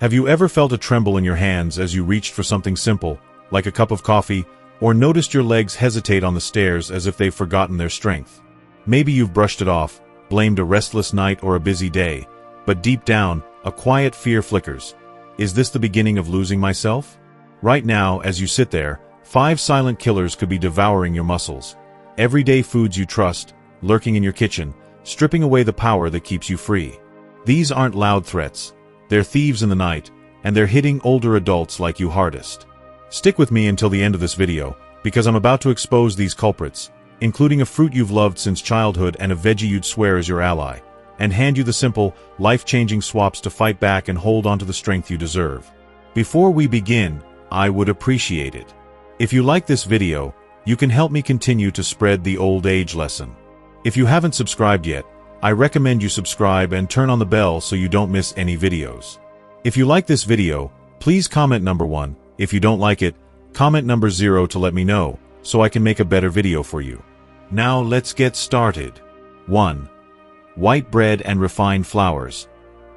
Have you ever felt a tremble in your hands as you reached for something simple, like a cup of coffee, or noticed your legs hesitate on the stairs as if they've forgotten their strength? Maybe you've brushed it off, blamed a restless night or a busy day, but deep down, a quiet fear flickers. Is this the beginning of losing myself? Right now, as you sit there, 5 silent killers could be devouring your muscles. Everyday foods you trust, lurking in your kitchen, stripping away the power that keeps you free. These aren't loud threats. They're thieves in the night, and they're hitting older adults like you hardest. Stick with me until the end of this video, because I'm about to expose these culprits, including a fruit you've loved since childhood and a veggie you'd swear is your ally, and hand you the simple, life-changing swaps to fight back and hold onto the strength you deserve. Before we begin, I would appreciate it if you like this video. You can help me continue to spread the old age lesson. If you haven't subscribed yet, I recommend you subscribe and turn on the bell so you don't miss any videos. If you like this video, please comment number 1. If you don't like it, comment number 0 to let me know, so I can make a better video for you. Now let's get started. 1. White bread and refined flours.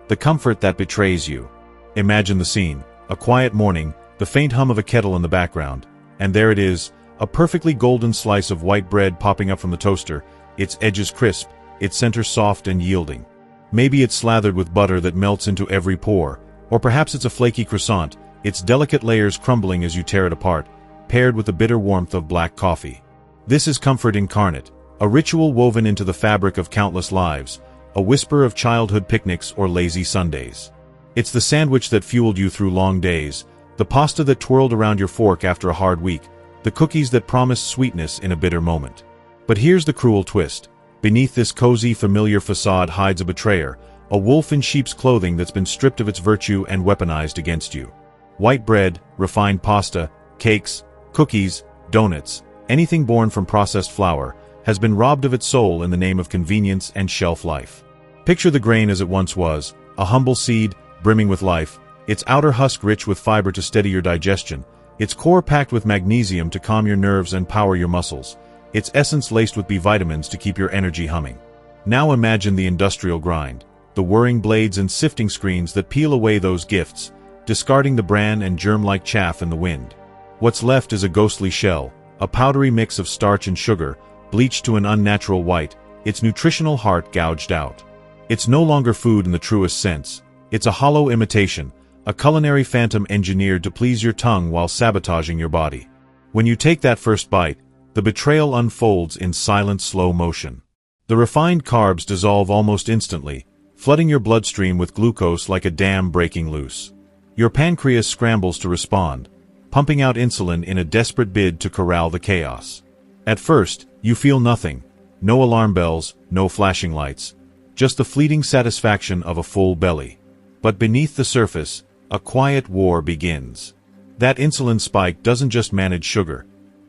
The comfort that betrays you. Imagine the scene: a quiet morning, the faint hum of a kettle in the background, and there it is, a perfectly golden slice of white bread popping up from the toaster, its edges crisp, its center soft and yielding. Maybe it's slathered with butter that melts into every pore, or perhaps it's a flaky croissant, its delicate layers crumbling as you tear it apart, paired with the bitter warmth of black coffee. This is comfort incarnate, a ritual woven into the fabric of countless lives, a whisper of childhood picnics or lazy Sundays. It's the sandwich that fueled you through long days, the pasta that twirled around your fork after a hard week, the cookies that promised sweetness in a bitter moment. But here's the cruel twist. Beneath this cozy, familiar facade hides a betrayer, a wolf in sheep's clothing that's been stripped of its virtue and weaponized against you. White bread, refined pasta, cakes, cookies, donuts, anything born from processed flour, has been robbed of its soul in the name of convenience and shelf life. Picture the grain as it once was, a humble seed, brimming with life, its outer husk rich with fiber to steady your digestion, its core packed with magnesium to calm your nerves and power your muscles, its essence laced with B vitamins to keep your energy humming. Now imagine the industrial grind, the whirring blades and sifting screens that peel away those gifts, discarding the bran and germ-like chaff in the wind. What's left is a ghostly shell, a powdery mix of starch and sugar, bleached to an unnatural white, its nutritional heart gouged out. It's no longer food in the truest sense. It's a hollow imitation, a culinary phantom engineered to please your tongue while sabotaging your body. When you take that first bite, the betrayal unfolds in silent slow motion. The refined carbs dissolve almost instantly, flooding your bloodstream with glucose like a dam breaking loose. Your pancreas scrambles to respond, pumping out insulin in a desperate bid to corral the chaos. At first, you feel nothing. No alarm bells, no flashing lights. Just the fleeting satisfaction of a full belly. But beneath the surface, a quiet war begins. That insulin spike doesn't just manage sugar.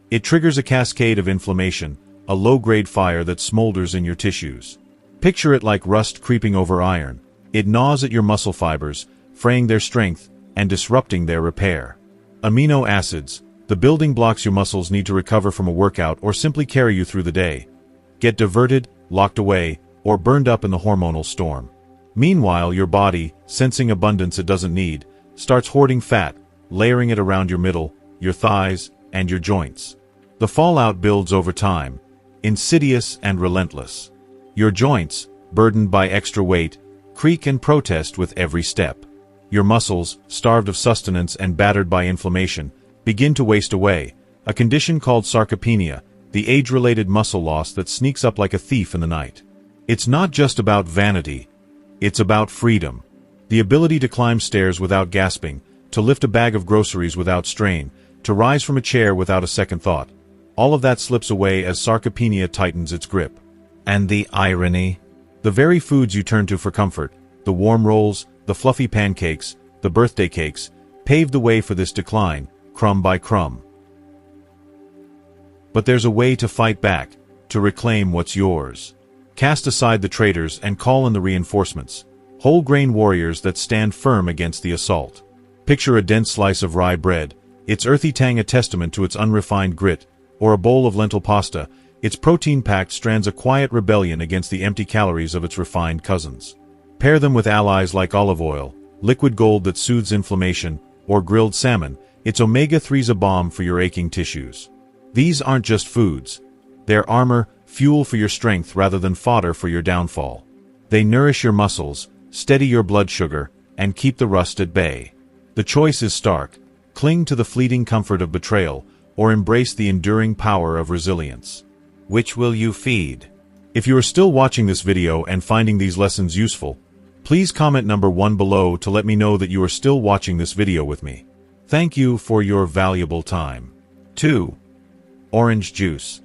It triggers a cascade of inflammation, a low-grade fire that smolders in your tissues. Picture it like rust creeping over iron. It gnaws at your muscle fibers, fraying their strength and disrupting their repair. Amino acids, the building blocks your muscles need to recover from a workout or simply carry you through the day, get diverted, locked away, or burned up in the hormonal storm. Meanwhile, your body, sensing abundance it doesn't need, starts hoarding fat, layering it around your middle, your thighs, and your joints. The fallout builds over time, insidious and relentless. Your joints, burdened by extra weight, creak and protest with every step. Your muscles, starved of sustenance and battered by inflammation, begin to waste away, a condition called sarcopenia, the age-related muscle loss that sneaks up like a thief in the night. It's not just about vanity. It's about freedom. The ability to climb stairs without gasping, to lift a bag of groceries without strain, to rise from a chair without a second thought. All of that slips away as sarcopenia tightens its grip. And the irony? The very foods you turn to for comfort, the warm rolls, the fluffy pancakes, the birthday cakes, paved the way for this decline, crumb by crumb. But there's a way to fight back, to reclaim what's yours. Cast aside the traitors and call in the reinforcements, whole grain warriors that stand firm against the assault. Picture a dense slice of rye bread, its earthy tang a testament to its unrefined grit, or a bowl of lentil pasta, its protein-packed strands a quiet rebellion against the empty calories of its refined cousins. Pair them with allies like olive oil, liquid gold that soothes inflammation, or grilled salmon, it's omega-3's a balm for your aching tissues. These aren't just foods. They're armor, fuel for your strength rather than fodder for your downfall. They nourish your muscles, steady your blood sugar, and keep the rust at bay. The choice is stark: cling to the fleeting comfort of betrayal, or embrace the enduring power of resilience. Which will you feed? If you are still watching this video and finding these lessons useful, please comment number 1 below to let me know that you are still watching this video with me. Thank you for your valuable time. 2. Orange juice.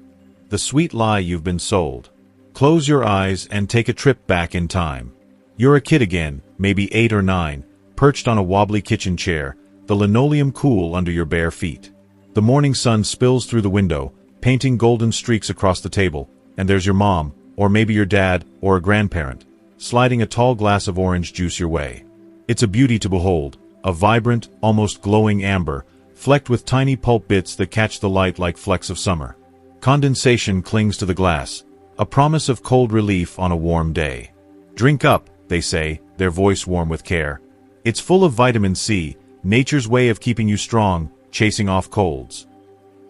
The sweet lie you've been sold. Close your eyes and take a trip back in time. You're a kid again, maybe 8 or 9, perched on a wobbly kitchen chair, the linoleum cool under your bare feet. The morning sun spills through the window, painting golden streaks across the table, and there's your mom, or maybe your dad, or a grandparent, sliding a tall glass of orange juice your way. It's a beauty to behold, a vibrant, almost glowing amber, flecked with tiny pulp bits that catch the light like flecks of summer. Condensation clings to the glass, a promise of cold relief on a warm day. Drink up, they say, their voice warm with care. It's full of vitamin C, nature's way of keeping you strong, chasing off colds.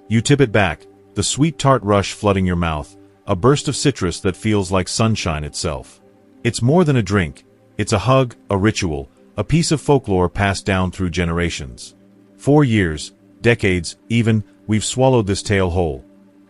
You tip it back, the sweet tart rush flooding your mouth, a burst of citrus that feels like sunshine itself. It's more than a drink. It's a hug, a ritual, a piece of folklore passed down through generations. For years, decades, even, we've swallowed this tale whole.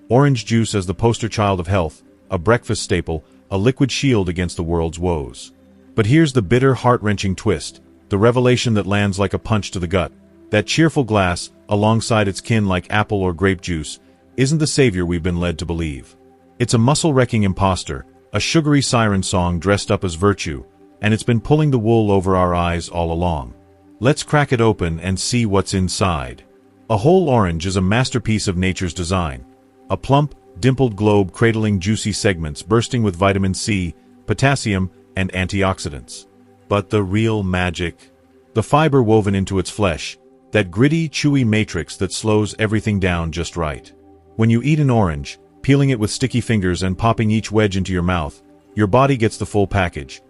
Orange juice as the poster child of health, a breakfast staple, a liquid shield against the world's woes. But here's the bitter, heart-wrenching twist, the revelation that lands like a punch to the gut. That cheerful glass, alongside its kin like apple or grape juice, isn't the savior we've been led to believe. It's a muscle-wrecking imposter, a sugary siren song dressed up as virtue, and it's been pulling the wool over our eyes all along. Let's crack it open and see what's inside. A whole orange is a masterpiece of nature's design. A plump, dimpled globe cradling juicy segments bursting with vitamin C, potassium, and antioxidants. But the real magic? The fiber woven into its flesh, that gritty, chewy matrix that slows everything down just right. When you eat an orange, peeling it with sticky fingers and popping each wedge into your mouth, your body gets the full package.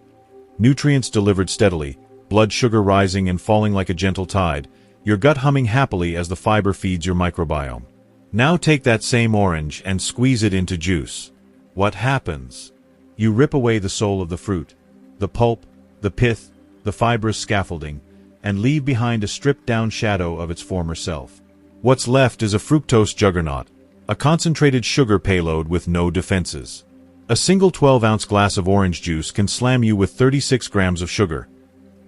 Nutrients delivered steadily, blood sugar rising and falling like a gentle tide, your gut humming happily as the fiber feeds your microbiome. Now take that same orange and squeeze it into juice. What happens? You rip away the soul of the fruit, the pulp, the pith, the fibrous scaffolding, and leave behind a stripped-down shadow of its former self. What's left is a fructose juggernaut, a concentrated sugar payload with no defenses. A single 12-ounce glass of orange juice can slam you with 36 grams of sugar,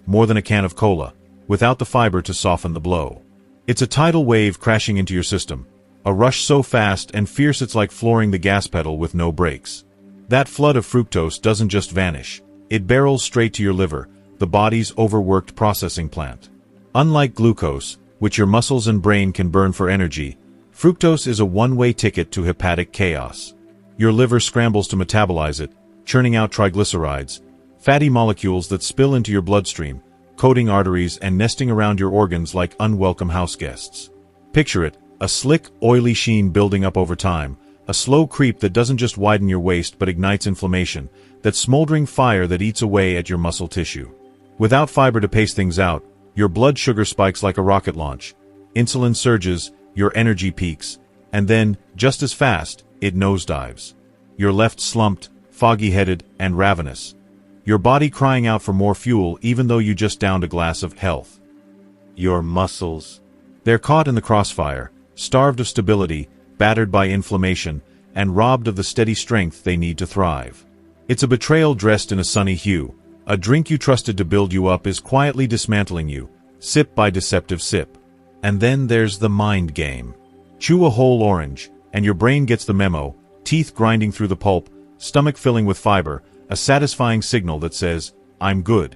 more than a can of cola, without the fiber to soften the blow. It's a tidal wave crashing into your system, a rush so fast and fierce it's like flooring the gas pedal with no brakes. That flood of fructose doesn't just vanish, it barrels straight to your liver, the body's overworked processing plant. Unlike glucose, which your muscles and brain can burn for energy, fructose is a one-way ticket to hepatic chaos. Your liver scrambles to metabolize it, churning out triglycerides, fatty molecules that spill into your bloodstream, coating arteries and nesting around your organs like unwelcome houseguests. Picture it, a slick, oily sheen building up over time, a slow creep that doesn't just widen your waist but ignites inflammation, that smoldering fire that eats away at your muscle tissue. Without fiber to pace things out, your blood sugar spikes like a rocket launch. Insulin surges, your energy peaks, and then, just as fast, it nosedives. You're left slumped, foggy-headed, and ravenous. Your body crying out for more fuel even though you just downed a glass of health. Your muscles. They're caught in the crossfire, starved of stability, battered by inflammation, and robbed of the steady strength they need to thrive. It's a betrayal dressed in a sunny hue. A drink you trusted to build you up is quietly dismantling you, sip by deceptive sip. And then there's the mind game. Chew a whole orange, and your brain gets the memo, teeth grinding through the pulp, stomach filling with fiber, a satisfying signal that says, I'm good.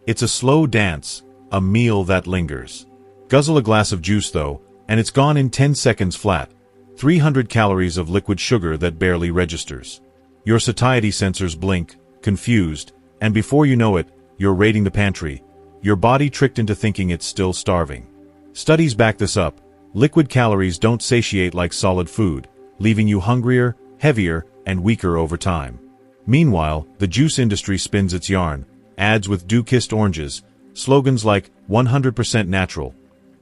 It's a slow dance, a meal that lingers. Guzzle a glass of juice though, and it's gone in 10 seconds flat. 300 calories of liquid sugar that barely registers. Your satiety sensors blink, confused, and before you know it, you're raiding the pantry, your body tricked into thinking it's still starving. Studies back this up. Liquid calories don't satiate like solid food, leaving you hungrier, heavier, and weaker over time. Meanwhile, the juice industry spins its yarn, ads with dew-kissed oranges, slogans like 100% natural,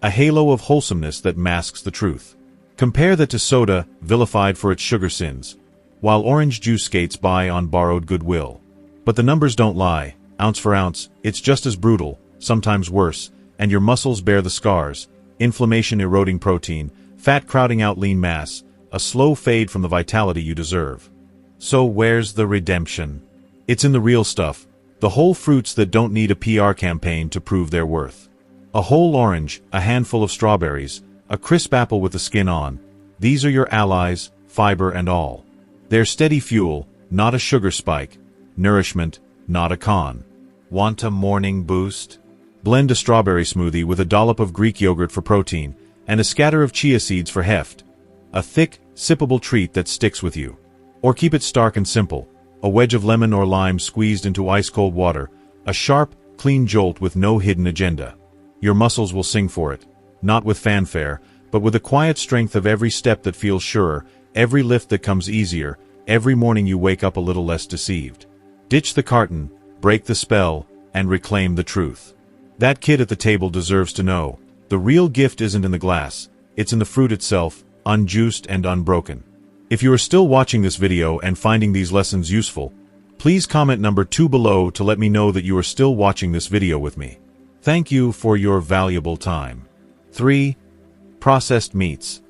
a halo of wholesomeness that masks the truth. Compare that to soda, vilified for its sugar sins, while orange juice skates by on borrowed goodwill. But the numbers don't lie. Ounce for ounce, it's just as brutal, sometimes worse, and your muscles bear the scars: inflammation eroding protein, fat crowding out lean mass, a slow fade from the vitality you deserve. So where's the redemption? It's in the real stuff, the whole fruits that don't need a PR campaign to prove their worth. A whole orange, a handful of strawberries, a crisp apple with the skin on. These are your allies, fiber and all. They're steady fuel, not a sugar spike. Nourishment, not a con. Want a morning boost? Blend a strawberry smoothie with a dollop of Greek yogurt for protein and a scatter of chia seeds for heft. A thick, sippable treat that sticks with you. Or keep it stark and simple. A wedge of lemon or lime squeezed into ice-cold water. A sharp, clean jolt with no hidden agenda. Your muscles will sing for it. Not with fanfare, but with the quiet strength of every step that feels surer, every lift that comes easier, every morning you wake up a little less deceived. Ditch the carton, break the spell, and reclaim the truth. That kid at the table deserves to know. The real gift isn't in the glass, it's in the fruit itself, unjuiced and unbroken. If you are still watching this video and finding these lessons useful, please comment number 2 below to let me know that you are still watching this video with me. Thank you for your valuable time. 3. Processed meats.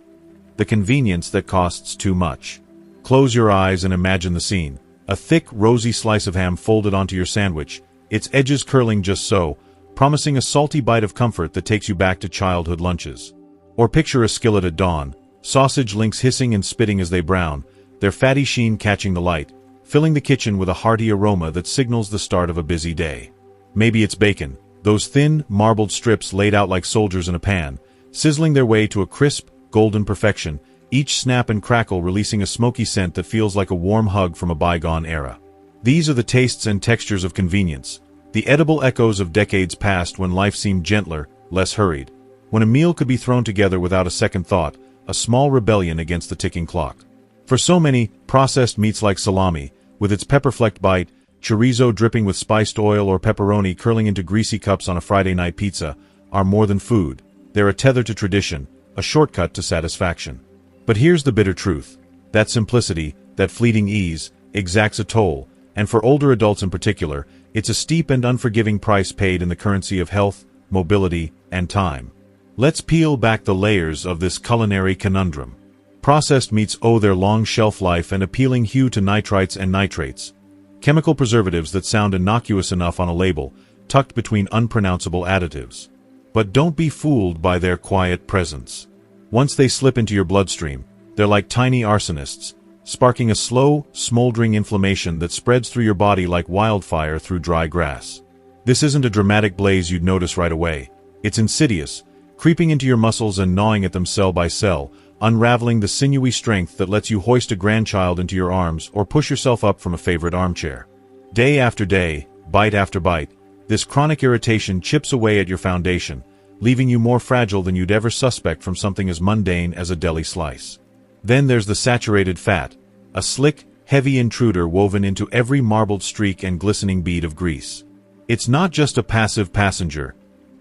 The convenience that costs too much. Close your eyes and imagine the scene. A thick, rosy slice of ham folded onto your sandwich, its edges curling just so, promising a salty bite of comfort that takes you back to childhood lunches. Or picture a skillet at dawn, sausage links hissing and spitting as they brown, their fatty sheen catching the light, filling the kitchen with a hearty aroma that signals the start of a busy day. Maybe it's bacon, those thin, marbled strips laid out like soldiers in a pan, sizzling their way to a crisp, golden perfection, each snap and crackle releasing a smoky scent that feels like a warm hug from a bygone era. These are the tastes and textures of convenience, the edible echoes of decades past when life seemed gentler, less hurried, when a meal could be thrown together without a second thought, a small rebellion against the ticking clock. For so many, processed meats like salami, with its pepper-flecked bite, chorizo dripping with spiced oil, or pepperoni curling into greasy cups on a Friday night pizza, are more than food. They're a tether to tradition, a shortcut to satisfaction. But here's the bitter truth. That simplicity, that fleeting ease, exacts a toll, and for older adults in particular, it's a steep and unforgiving price paid in the currency of health, mobility, and time. Let's peel back the layers of this culinary conundrum. Processed meats owe their long shelf life and appealing hue to nitrites and nitrates, chemical preservatives that sound innocuous enough on a label, tucked between unpronounceable additives. But don't be fooled by their quiet presence. Once they slip into your bloodstream, they're like tiny arsonists, sparking a slow, smoldering inflammation that spreads through your body like wildfire through dry grass. This isn't a dramatic blaze you'd notice right away. It's insidious, creeping into your muscles and gnawing at them cell by cell, unraveling the sinewy strength that lets you hoist a grandchild into your arms or push yourself up from a favorite armchair. Day after day, bite after bite, this chronic irritation chips away at your foundation, leaving you more fragile than you'd ever suspect from something as mundane as a deli slice. Then there's the saturated fat, a slick, heavy intruder woven into every marbled streak and glistening bead of grease. It's not just a passive passenger,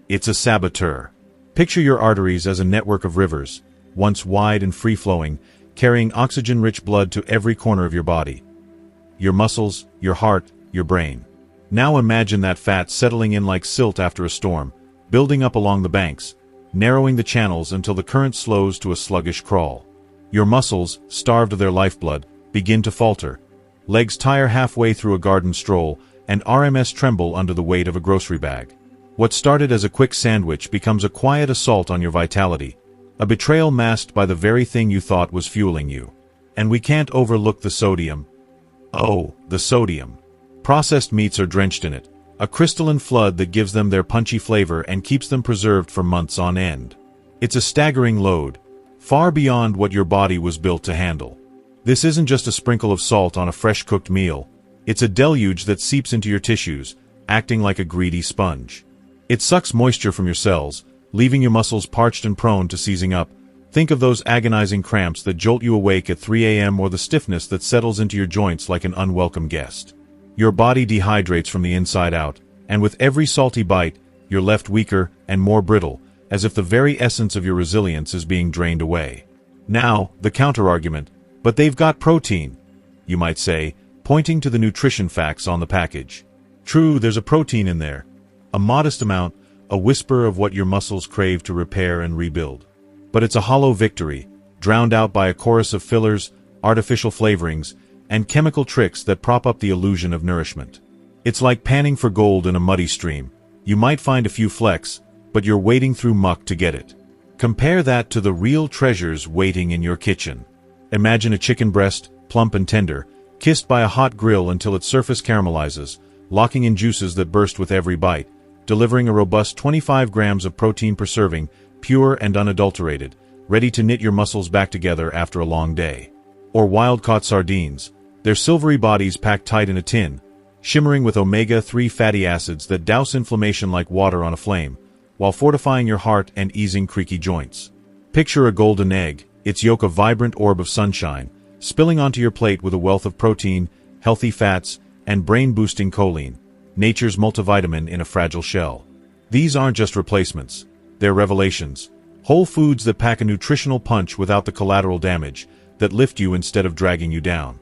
it's a saboteur. Picture your arteries as a network of rivers, once wide and free-flowing, carrying oxygen-rich blood to every corner of your body. Your muscles, your heart, your brain. Now imagine that fat settling in like silt after a storm, building up along the banks, narrowing the channels until the current slows to a sluggish crawl. Your muscles, starved of their lifeblood, begin to falter. Legs tire halfway through a garden stroll, and RMS tremble under the weight of a grocery bag. What started as a quick sandwich becomes a quiet assault on your vitality, a betrayal masked by the very thing you thought was fueling you. And we can't overlook the sodium. Oh, the sodium. Processed meats are drenched in it, a crystalline flood that gives them their punchy flavor and keeps them preserved for months on end. It's a staggering load, far beyond what your body was built to handle. This isn't just a sprinkle of salt on a fresh-cooked meal. It's a deluge that seeps into your tissues, acting like a greedy sponge. It sucks moisture from your cells, leaving your muscles parched and prone to seizing up. Think of those agonizing cramps that jolt you awake at 3 a.m. or the stiffness that settles into your joints like an unwelcome guest. Your body dehydrates from the inside out, and with every salty bite, you're left weaker and more brittle, as if the very essence of your resilience is being drained away. Now, the counter-argument, but they've got protein, you might say, pointing to the nutrition facts on the package. True, there's a protein in there. A modest amount, a whisper of what your muscles crave to repair and rebuild. But it's a hollow victory, drowned out by a chorus of fillers, artificial flavorings, and chemical tricks that prop up the illusion of nourishment. It's like panning for gold in a muddy stream. You might find a few flecks, but you're wading through muck to get it. Compare that to the real treasures waiting in your kitchen. Imagine a chicken breast, plump and tender, kissed by a hot grill until its surface caramelizes, locking in juices that burst with every bite, delivering a robust 25 grams of protein per serving, pure and unadulterated, ready to knit your muscles back together after a long day. Or wild-caught sardines, their silvery bodies packed tight in a tin, shimmering with omega-3 fatty acids that douse inflammation like water on a flame, while fortifying your heart and easing creaky joints. Picture a golden egg, its yolk a vibrant orb of sunshine, spilling onto your plate with a wealth of protein, healthy fats, and brain-boosting choline, nature's multivitamin in a fragile shell. These aren't just replacements, they're revelations. Whole foods that pack a nutritional punch without the collateral damage, that lift you instead of dragging you down.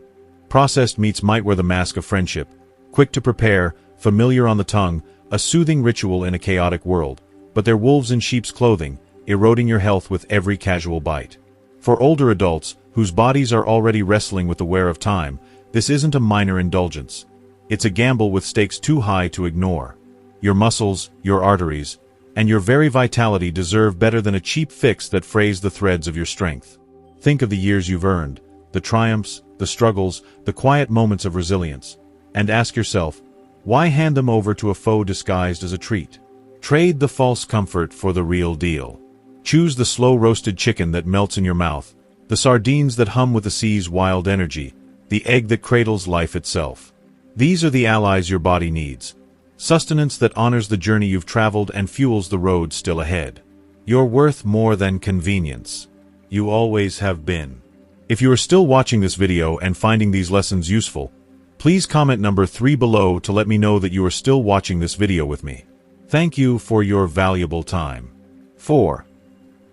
Processed meats might wear the mask of friendship, quick to prepare, familiar on the tongue, a soothing ritual in a chaotic world, but they're wolves in sheep's clothing, eroding your health with every casual bite. For older adults, whose bodies are already wrestling with the wear of time, this isn't a minor indulgence. It's a gamble with stakes too high to ignore. Your muscles, your arteries, and your very vitality deserve better than a cheap fix that frays the threads of your strength. Think of the years you've earned, the triumphs, the struggles, the quiet moments of resilience, and ask yourself, why hand them over to a foe disguised as a treat? Trade the false comfort for the real deal. Choose the slow-roasted chicken that melts in your mouth, the sardines that hum with the sea's wild energy, the egg that cradles life itself. These are the allies your body needs. Sustenance that honors the journey you've traveled and fuels the road still ahead. You're worth more than convenience. You always have been. If you are still watching this video and finding these lessons useful, please comment number 3 below to let me know that you are still watching this video with me. Thank you for your valuable time. 4.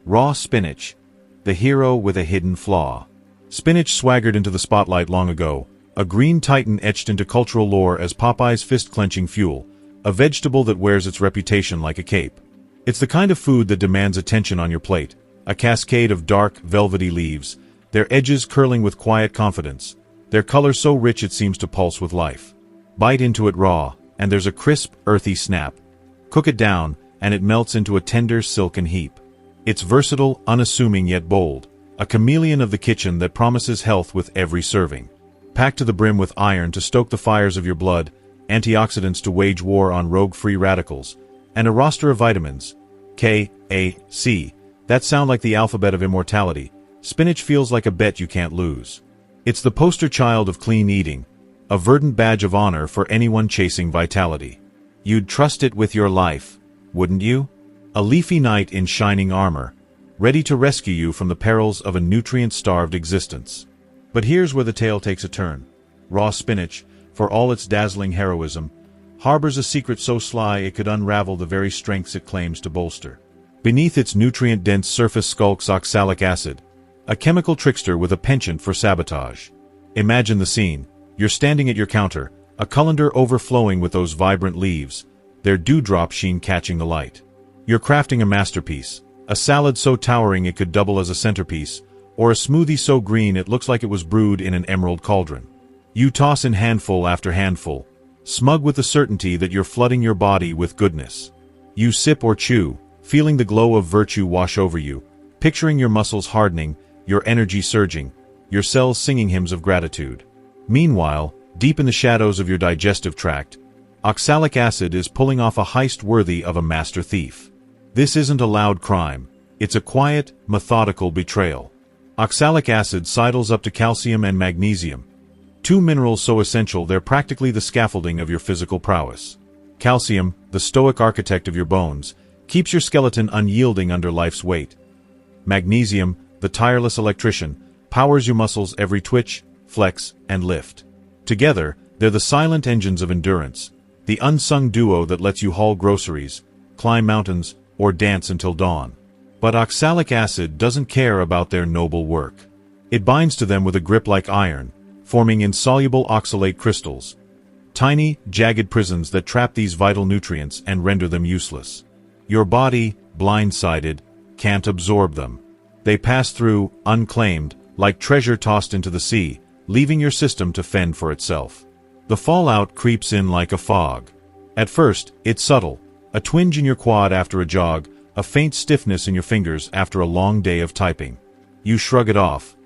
Raw spinach, the hero with a hidden flaw. Spinach swaggered into the spotlight long ago, a green titan etched into cultural lore as Popeye's fist-clenching fuel, a vegetable that wears its reputation like a cape. It's the kind of food that demands attention on your plate, a cascade of dark, velvety leaves, their edges curling with quiet confidence, their color so rich it seems to pulse with life. Bite into it raw, and there's a crisp, earthy snap. Cook it down, and it melts into a tender, silken heap. It's versatile, unassuming yet bold, a chameleon of the kitchen that promises health with every serving. Packed to the brim with iron to stoke the fires of your blood, antioxidants to wage war on rogue free radicals, and a roster of vitamins, K, A, C, that sound like the alphabet of immortality. Spinach feels like a bet you can't lose. It's the poster child of clean eating, a verdant badge of honor for anyone chasing vitality. You'd trust it with your life, wouldn't you? A leafy knight in shining armor, ready to rescue you from the perils of a nutrient-starved existence. But here's where the tale takes a turn. Raw spinach, for all its dazzling heroism, harbors a secret so sly it could unravel the very strengths it claims to bolster. Beneath its nutrient-dense surface skulks oxalic acid, a chemical trickster with a penchant for sabotage. Imagine the scene. You're standing at your counter, a colander overflowing with those vibrant leaves, their dewdrop sheen catching the light. You're crafting a masterpiece, a salad so towering it could double as a centerpiece, or a smoothie so green it looks like it was brewed in an emerald cauldron. You toss in handful after handful, smug with the certainty that you're flooding your body with goodness. You sip or chew, feeling the glow of virtue wash over you, picturing your muscles hardening, your energy surging, your cells singing hymns of gratitude. Meanwhile, deep in the shadows of your digestive tract, oxalic acid is pulling off a heist worthy of a master thief. This isn't a loud crime. It's a quiet, methodical betrayal. Oxalic acid sidles up to calcium and magnesium, two minerals so essential they're practically the scaffolding of your physical prowess. Calcium, the stoic architect of your bones, keeps your skeleton unyielding under life's weight. Magnesium, the tireless electrician, powers your muscles every twitch, flex, and lift. Together, they're the silent engines of endurance, the unsung duo that lets you haul groceries, climb mountains, or dance until dawn. But oxalic acid doesn't care about their noble work. It binds to them with a grip like iron, forming insoluble oxalate crystals. Tiny, jagged prisons that trap these vital nutrients and render them useless. Your body, blindsided, can't absorb them. They pass through, unclaimed, like treasure tossed into the sea, leaving your system to fend for itself. The fallout creeps in like a fog. At first, it's subtle, a twinge in your quad after a jog, a faint stiffness in your fingers after a long day of typing. You shrug it off.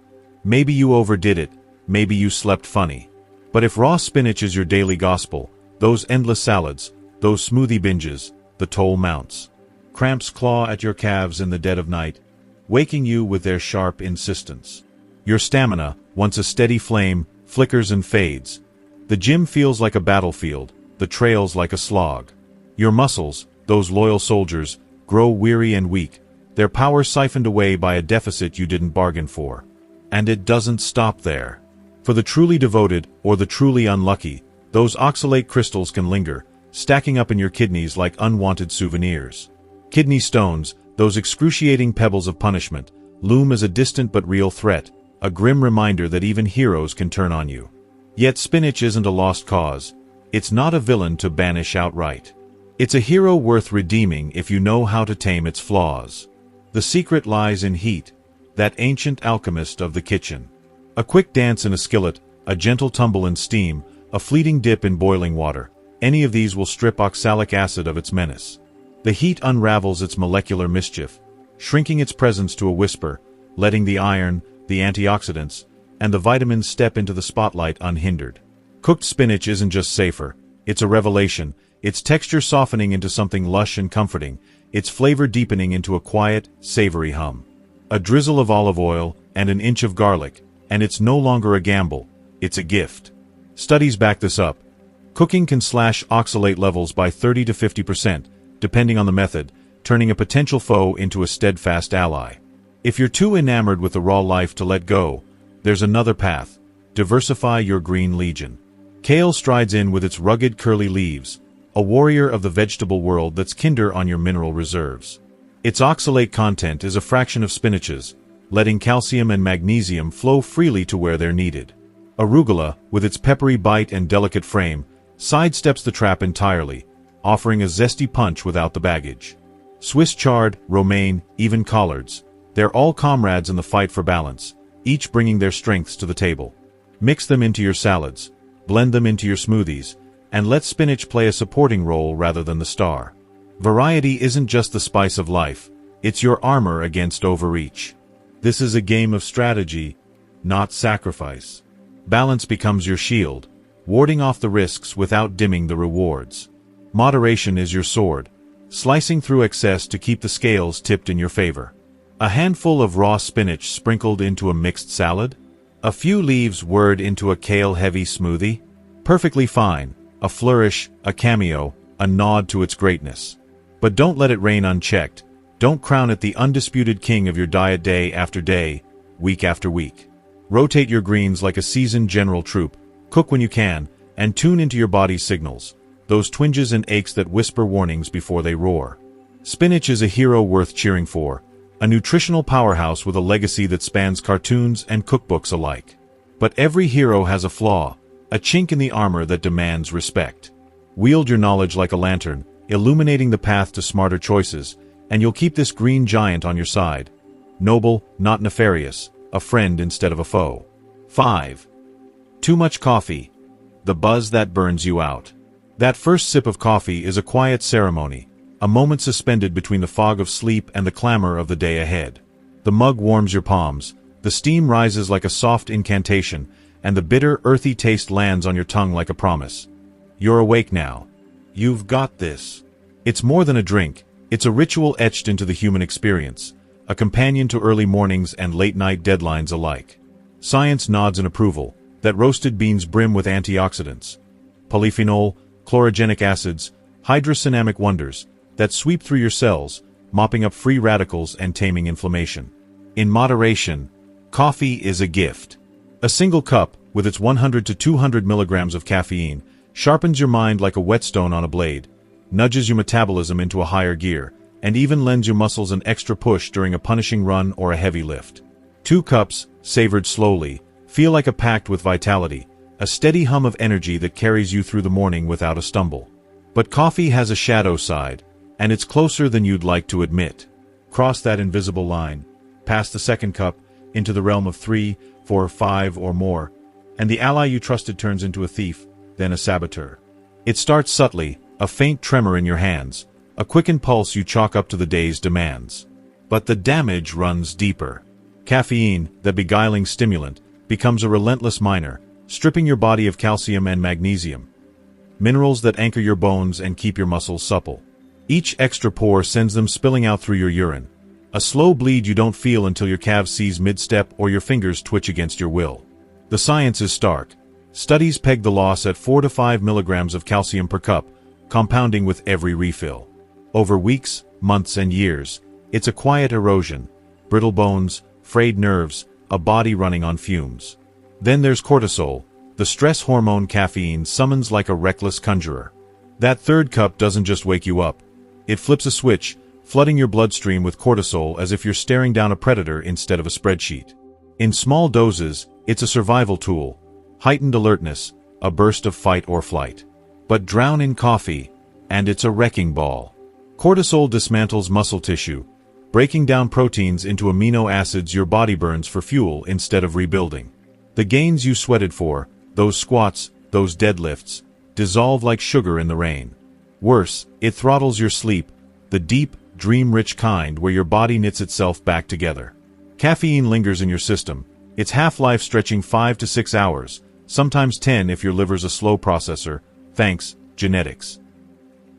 Maybe you overdid it, maybe you slept funny. But if raw spinach is your daily gospel, those endless salads, those smoothie binges, the toll mounts. Cramps claw at your calves in the dead of night, waking you with their sharp insistence. Your stamina, once a steady flame, flickers and fades. The gym feels like a battlefield, the trails like a slog. Your muscles, those loyal soldiers, grow weary and weak, their power siphoned away by a deficit you didn't bargain for. And it doesn't stop there. For the truly devoted, or the truly unlucky, those oxalate crystals can linger, stacking up in your kidneys like unwanted souvenirs. Kidney stones, those excruciating pebbles of punishment, loom as a distant but real threat, a grim reminder that even heroes can turn on you. Yet spinach isn't a lost cause. It's not a villain to banish outright. It's a hero worth redeeming if you know how to tame its flaws. The secret lies in heat, that ancient alchemist of the kitchen. A quick dance in a skillet, a gentle tumble in steam, a fleeting dip in boiling water, any of these will strip oxalic acid of its menace. The heat unravels its molecular mischief, shrinking its presence to a whisper, letting the iron, the antioxidants, and the vitamins step into the spotlight unhindered. Cooked spinach isn't just safer, it's a revelation, its texture softening into something lush and comforting, its flavor deepening into a quiet, savory hum. A drizzle of olive oil, and an inch of garlic, and it's no longer a gamble, it's a gift. Studies back this up. Cooking can slash oxalate levels by 30 to 50%, depending on the method, turning a potential foe into a steadfast ally. If you're too enamored with the raw life to let go, there's another path. Diversify your green legion. Kale strides in with its rugged curly leaves, a warrior of the vegetable world that's kinder on your mineral reserves. Its oxalate content is a fraction of spinach's, letting calcium and magnesium flow freely to where they're needed. Arugula, with its peppery bite and delicate frame, sidesteps the trap entirely, offering a zesty punch without the baggage. Swiss chard, romaine, even collards, they're all comrades in the fight for balance, each bringing their strengths to the table. Mix them into your salads, blend them into your smoothies, and let spinach play a supporting role rather than the star. Variety isn't just the spice of life, it's your armor against overreach. This is a game of strategy, not sacrifice. Balance becomes your shield, warding off the risks without dimming the rewards. Moderation is your sword, slicing through excess to keep the scales tipped in your favor. A handful of raw spinach sprinkled into a mixed salad? A few leaves whirred into a kale-heavy smoothie? Perfectly fine, a flourish, a cameo, a nod to its greatness. But don't let it reign unchecked. Don't crown it the undisputed king of your diet day after day, week after week. Rotate your greens like a seasoned general troop, cook when you can, and tune into your body's signals, those twinges and aches that whisper warnings before they roar. Spinach is a hero worth cheering for, a nutritional powerhouse with a legacy that spans cartoons and cookbooks alike. But every hero has a flaw, a chink in the armor that demands respect. Wield your knowledge like a lantern, illuminating the path to smarter choices, and you'll keep this green giant on your side. Noble, not nefarious, a friend instead of a foe. 5. Too much coffee. The buzz that burns you out. That first sip of coffee is a quiet ceremony, a moment suspended between the fog of sleep and the clamor of the day ahead. The mug warms your palms, the steam rises like a soft incantation, and the bitter, earthy taste lands on your tongue like a promise. You're awake now. You've got this. It's more than a drink, it's a ritual etched into the human experience, a companion to early mornings and late-night deadlines alike. Science nods in approval, that roasted beans brim with antioxidants, polyphenol, chlorogenic acids, hydrocinamic wonders, that sweep through your cells, mopping up free radicals and taming inflammation. In moderation, coffee is a gift. A single cup, with its 100 to 200 milligrams of caffeine, sharpens your mind like a whetstone on a blade, nudges your metabolism into a higher gear, and even lends your muscles an extra push during a punishing run or a heavy lift. 2 cups, savored slowly, feel like a pact with vitality, a steady hum of energy that carries you through the morning without a stumble. But coffee has a shadow side, and it's closer than you'd like to admit. Cross that invisible line, past the second cup, into the realm of 3, 4, 5 or more, and the ally you trusted turns into a thief, then a saboteur. It starts subtly, a faint tremor in your hands, a quickened pulse you chalk up to the day's demands. But the damage runs deeper. Caffeine, the beguiling stimulant, becomes a relentless miner, stripping your body of calcium and magnesium, minerals that anchor your bones and keep your muscles supple. Each extra pour sends them spilling out through your urine, a slow bleed you don't feel until your calves seize mid-step or your fingers twitch against your will. The science is stark. Studies peg the loss at 4 to 5 milligrams of calcium per cup, compounding with every refill. Over weeks, months, and years, it's a quiet erosion, brittle bones, frayed nerves, a body running on fumes. Then there's cortisol, the stress hormone caffeine summons like a reckless conjurer. That third cup doesn't just wake you up. It flips a switch, flooding your bloodstream with cortisol as if you're staring down a predator instead of a spreadsheet. In small doses, it's a survival tool, heightened alertness, a burst of fight or flight. But drown in coffee, and it's a wrecking ball. Cortisol dismantles muscle tissue, breaking down proteins into amino acids your body burns for fuel instead of rebuilding. The gains you sweated for, those squats, those deadlifts, dissolve like sugar in the rain. Worse, it throttles your sleep, the deep, dream-rich kind where your body knits itself back together. Caffeine lingers in your system, its half-life stretching 5 to 6 hours, sometimes 10 if your liver's a slow processor, thanks, genetics.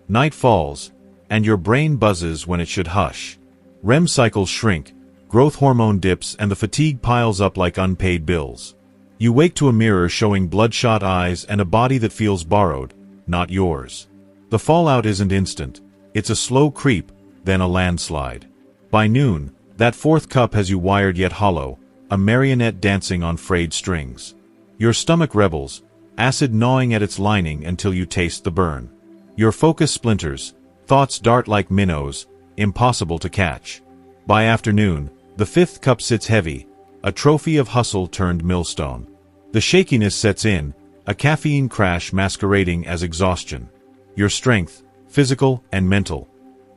Night falls, and your brain buzzes when it should hush. REM cycles shrink, growth hormone dips, and the fatigue piles up like unpaid bills. You wake to a mirror showing bloodshot eyes and a body that feels borrowed, not yours. The fallout isn't instant. It's a slow creep, then a landslide. By noon, that fourth cup has you wired yet hollow, a marionette dancing on frayed strings. Your stomach rebels, acid gnawing at its lining until you taste the burn. Your focus splinters, thoughts dart like minnows, impossible to catch. By afternoon, the fifth cup sits heavy, a trophy of hustle turned millstone. The shakiness sets in, a caffeine crash masquerading as exhaustion. Your strength, physical and mental,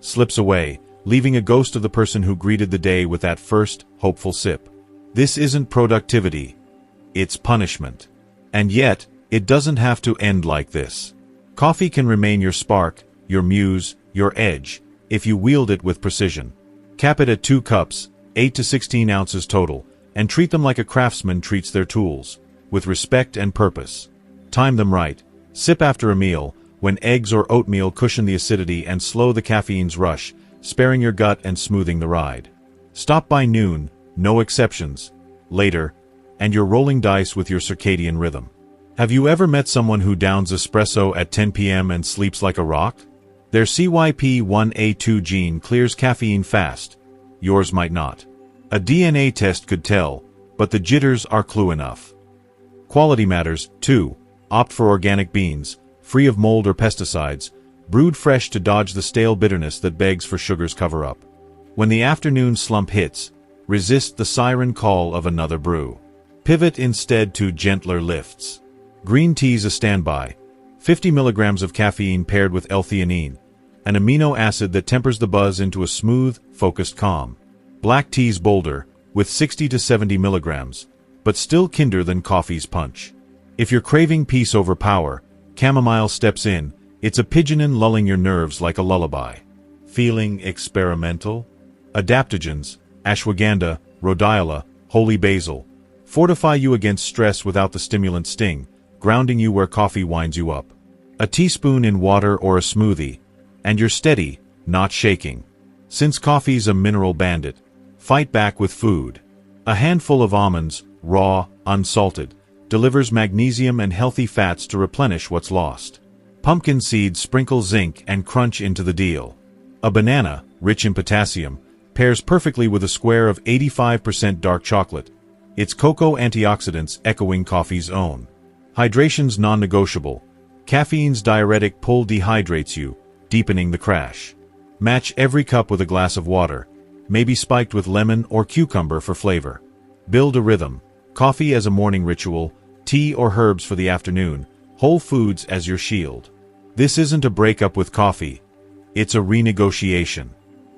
slips away, leaving a ghost of the person who greeted the day with that first, hopeful sip. This isn't productivity. It's punishment. And yet, it doesn't have to end like this. Coffee can remain your spark, your muse, your edge, if you wield it with precision. Cap it at 2 cups, 8 to 16 ounces total, and treat them like a craftsman treats their tools, with respect and purpose. Time them right. Sip after a meal, when eggs or oatmeal cushion the acidity and slow the caffeine's rush, sparing your gut and smoothing the ride. Stop by noon, no exceptions. Later, and you're rolling dice with your circadian rhythm. Have you ever met someone who downs espresso at 10 p.m. and sleeps like a rock? Their CYP1A2 gene clears caffeine fast. Yours might not. A DNA test could tell, but the jitters are clue enough. Quality matters, too. Opt for organic beans, free of mold or pesticides, brewed fresh to dodge the stale bitterness that begs for sugar's cover-up. When the afternoon slump hits, resist the siren call of another brew. Pivot instead to gentler lifts. Green tea's a standby. 50 milligrams of caffeine paired with L-theanine, an amino acid that tempers the buzz into a smooth, focused calm. Black tea's bolder, with 60 to 70 milligrams, but still kinder than coffee's punch. If you're craving peace over power, chamomile steps in. It's a pigeonin lulling your nerves like a lullaby. Feeling experimental? Adaptogens, ashwagandha, rhodiola, holy basil, fortify you against stress without the stimulant sting, grounding you where coffee winds you up. A teaspoon in water or a smoothie, and you're steady, not shaking. Since coffee's a mineral bandit, fight back with food. A handful of almonds, raw, unsalted, delivers magnesium and healthy fats to replenish what's lost. Pumpkin seeds sprinkle zinc and crunch into the deal. A banana, rich in potassium, pairs perfectly with a square of 85% dark chocolate, its cocoa antioxidants echoing coffee's own. Hydration's non-negotiable. Caffeine's diuretic pull dehydrates you, deepening the crash. Match every cup with a glass of water, maybe spiked with lemon or cucumber for flavor. Build a rhythm. Coffee as a morning ritual, tea or herbs for the afternoon, whole foods as your shield. This isn't a breakup with coffee. It's a renegotiation.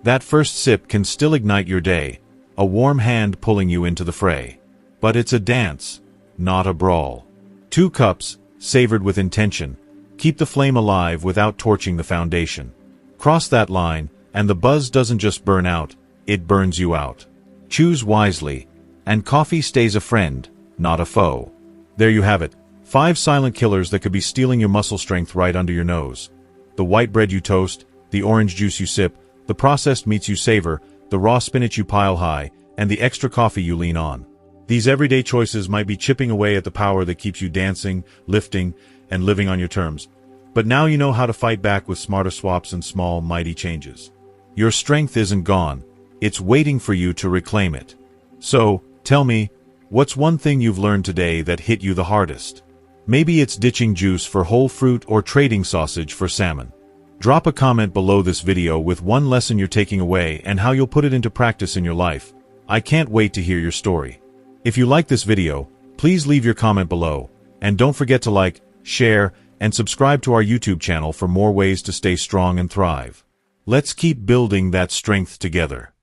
That first sip can still ignite your day, a warm hand pulling you into the fray. But it's a dance, not a brawl. 2 cups, savored with intention, keep the flame alive without torching the foundation. Cross that line, and the buzz doesn't just burn out, it burns you out. Choose wisely, and coffee stays a friend, not a foe. There you have it, 5 silent killers that could be stealing your muscle strength right under your nose. The white bread you toast, the orange juice you sip, the processed meats you savor, the raw spinach you pile high, and the extra coffee you lean on. These everyday choices might be chipping away at the power that keeps you dancing, lifting, and living on your terms. But now you know how to fight back with smarter swaps and small, mighty changes. Your strength isn't gone. It's waiting for you to reclaim it. So, tell me, what's one thing you've learned today that hit you the hardest? Maybe it's ditching juice for whole fruit or trading sausage for salmon. Drop a comment below this video with one lesson you're taking away and how you'll put it into practice in your life. I can't wait to hear your story. If you like this video, please leave your comment below, and don't forget to like, share, and subscribe to our YouTube channel for more ways to stay strong and thrive. Let's keep building that strength together.